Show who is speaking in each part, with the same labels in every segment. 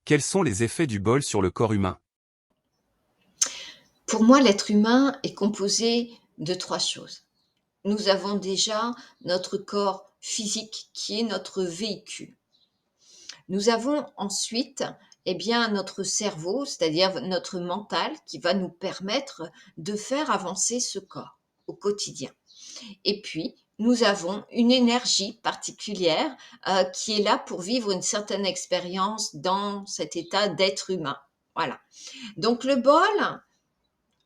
Speaker 1: Quels sont les effets du bol sur le corps humain?
Speaker 2: Pour moi, l'être humain est composé de 3 choses. Nous avons déjà notre corps physique qui est notre véhicule. Nous avons ensuite, notre cerveau, c'est-à-dire notre mental qui va nous permettre de faire avancer ce corps au quotidien. Et puis, nous avons une énergie particulière, qui est là pour vivre une certaine expérience dans cet état d'être humain. Voilà. Donc le bol,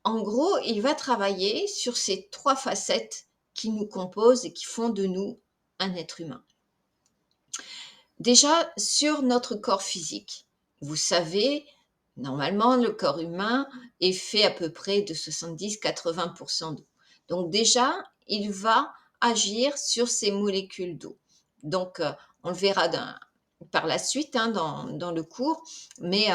Speaker 2: en gros, il va travailler sur ces 3 facettes qui nous composent et qui font de nous un être humain. Déjà, sur notre corps physique, vous savez, normalement, le corps humain est fait à peu près de 70-80 d'eau. Donc déjà, il va agir sur ces molécules d'eau. Donc, on le verra par la suite dans le cours, mais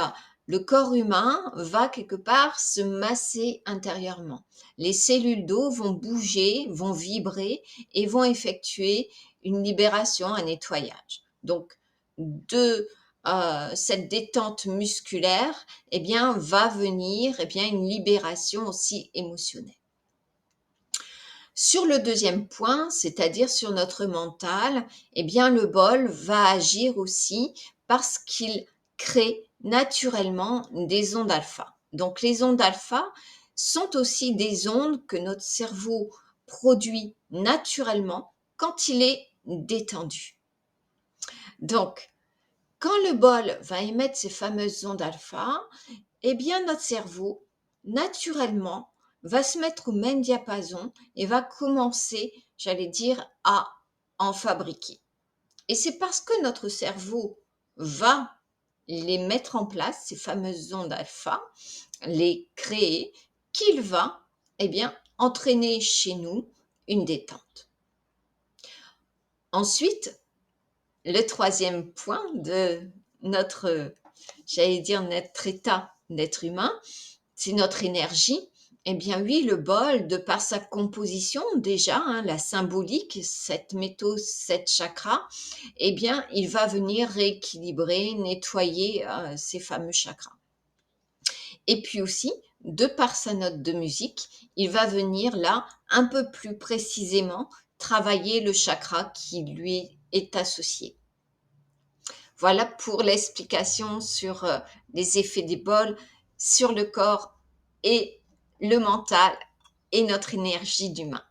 Speaker 2: le corps humain va quelque part se masser intérieurement. Les cellules d'eau vont bouger, vont vibrer et vont effectuer une libération, un nettoyage. Donc, de cette détente musculaire, va venir une libération aussi émotionnelle. Sur le deuxième point, c'est-à-dire sur notre mental, le bol va agir aussi parce qu'il crée naturellement des ondes alpha. Donc les ondes alpha sont aussi des ondes que notre cerveau produit naturellement quand il est détendu. Donc, quand le bol va émettre ces fameuses ondes alpha, notre cerveau, naturellement, va se mettre au même diapason et va commencer, j'allais dire, à en fabriquer. Et c'est parce que notre cerveau va les mettre en place, ces fameuses ondes alpha, les créer, qu'il va, entraîner chez nous une détente. Ensuite, le troisième point de notre, notre état d'être humain, c'est notre énergie. Oui, le bol, de par sa composition déjà, la symbolique, 7 métaux, 7 chakras, il va venir rééquilibrer, nettoyer ces fameux chakras. Et puis aussi, de par sa note de musique, il va venir là, un peu plus précisément, travailler le chakra qui lui est associé. Voilà pour l'explication sur les effets des bols sur le corps et le mental et notre énergie d'humain.